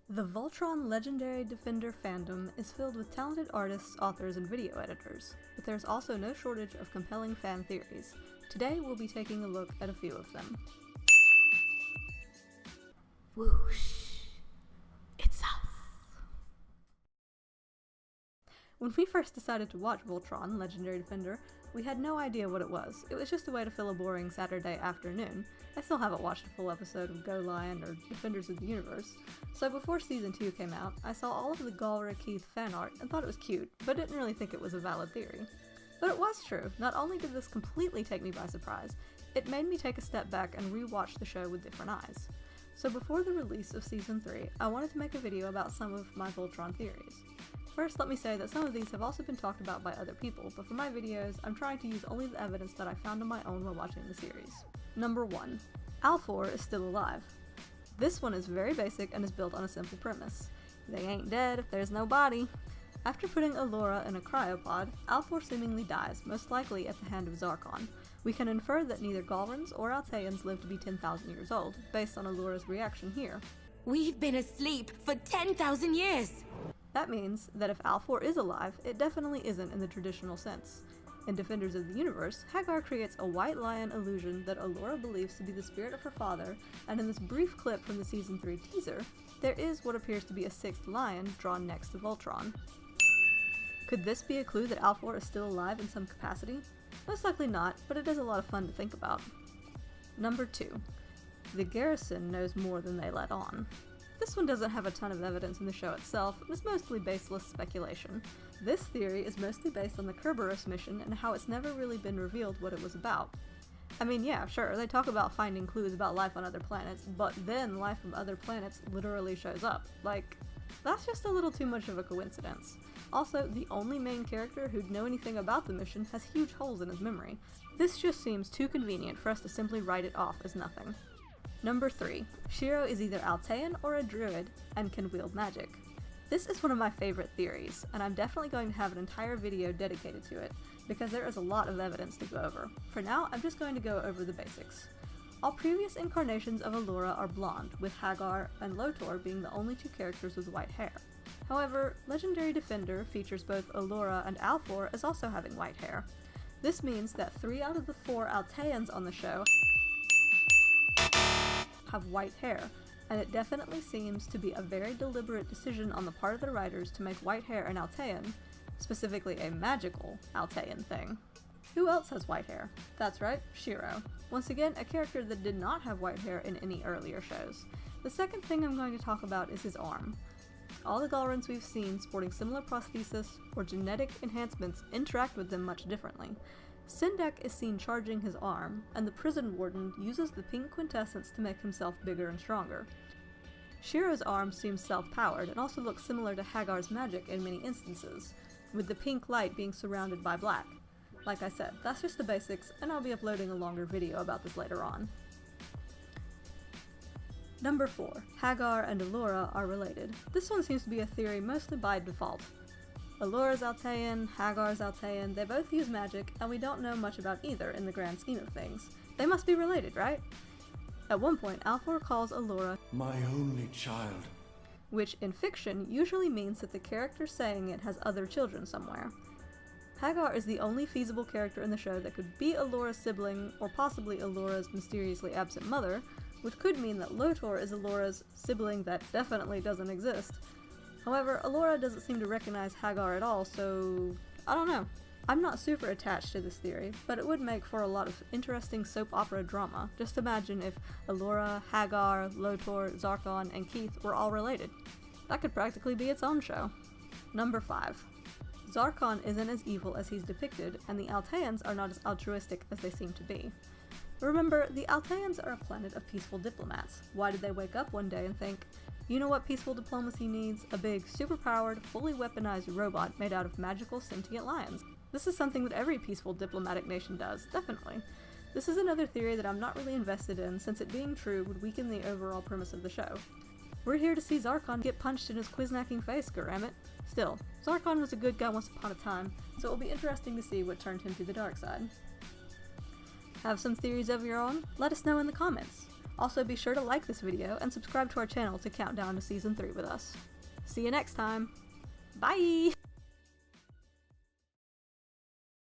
The Voltron Legendary Defender fandom is filled with talented artists, authors, and video editors, but there's also no shortage of compelling fan theories. Today we'll be taking a look at a few of them. Whoosh! It's us! When we first decided to watch Voltron Legendary Defender, we had no idea what it was. It was just a way to fill a boring Saturday afternoon. I still haven't watched a full episode of Go Lion or Defenders of the Universe, so before Season 2 came out, I saw all of the Galra Keith fan art and thought it was cute, but didn't really think it was a valid theory. But it was true. Not only did this completely take me by surprise, it made me take a step back and re-watch the show with different eyes. So before the release of Season 3, I wanted to make a video about some of my Voltron theories. First, let me say that some of these have also been talked about by other people, but for my videos, I'm trying to use only the evidence that I found on my own while watching the series. Number 1. Alfor is still alive. This one is very basic and is built on a simple premise. They ain't dead if there's no body. After putting Allura in a cryopod, Alfor seemingly dies, most likely at the hand of Zarkon. We can infer that neither Galrans or Alteans live to be 10,000 years old, based on Allura's reaction here. We've been asleep for 10,000 years! That means that if Alfor is alive, it definitely isn't in the traditional sense. In Defenders of the Universe, Hagar creates a white lion illusion that Allura believes to be the spirit of her father, and in this brief clip from the Season 3 teaser, there is what appears to be a sixth lion drawn next to Voltron. Could this be a clue that Alfor is still alive in some capacity? Most likely not, but it is a lot of fun to think about. Number 2. The Garrison knows more than they let on. This one doesn't have a ton of evidence in the show itself, and is mostly baseless speculation. This theory is mostly based on the Kerberos mission and how it's never really been revealed what it was about. I mean, yeah, sure, they talk about finding clues about life on other planets, but then life from other planets literally shows up. Like, that's just a little too much of a coincidence. Also, the only main character who'd know anything about the mission has huge holes in his memory. This just seems too convenient for us to simply write it off as nothing. Number 3. Shiro is either Altean or a druid and can wield magic. This is one of my favorite theories, and I'm definitely going to have an entire video dedicated to it, because there is a lot of evidence to go over. For now, I'm just going to go over the basics. All previous incarnations of Allura are blonde, with Hagar and Lotor being the only two characters with white hair. However, Legendary Defender features both Allura and Alfor as also having white hair. This means that 3 out of the 4 Alteans on the show have white hair, and it definitely seems to be a very deliberate decision on the part of the writers to make white hair an Altean, specifically a magical Altean thing. Who else has white hair? That's right, Shiro. Once again, a character that did not have white hair in any earlier shows. The second thing I'm going to talk about is his arm. All the Galrans we've seen sporting similar prosthesis or genetic enhancements interact with them much differently. Sindek is seen charging his arm, and the prison warden uses the pink quintessence to make himself bigger and stronger. Shiro's arm seems self-powered and also looks similar to Hagar's magic in many instances, with the pink light being surrounded by black. Like I said, that's just the basics, and I'll be uploading a longer video about this later on. Number 4. Hagar and Allura are related. This one seems to be a theory mostly by default. Allura's Altean, Hagar's Altean, they both use magic, and we don't know much about either in the grand scheme of things. They must be related, right? At one point, Alfor calls Allura my only child, which in fiction usually means that the character saying it has other children somewhere. Hagar is the only feasible character in the show that could be Allura's sibling, or possibly Allura's mysteriously absent mother, which could mean that Lotor is Allura's sibling that definitely doesn't exist. However, Allura doesn't seem to recognize Hagar at all, so I don't know. I'm not super attached to this theory, but it would make for a lot of interesting soap opera drama. Just imagine if Allura, Hagar, Lotor, Zarkon, and Keith were all related. That could practically be its own show. Number 5. Zarkon isn't as evil as he's depicted, and the Alteans are not as altruistic as they seem to be. Remember, the Alteans are a planet of peaceful diplomats. Why did they wake up one day and think, you know what peaceful diplomacy needs? A big, superpowered, fully weaponized robot made out of magical sentient lions. This is something that every peaceful diplomatic nation does, definitely. This is another theory that I'm not really invested in, since it being true would weaken the overall premise of the show. We're here to see Zarkon get punched in his quiznacking face, goddammit. Still, Zarkon was a good guy once upon a time, so it will be interesting to see what turned him to the dark side. Have some theories of your own? Let us know in the comments. Also, be sure to like this video and subscribe to our channel to count down to Season 3 with us. See you next time! Bye!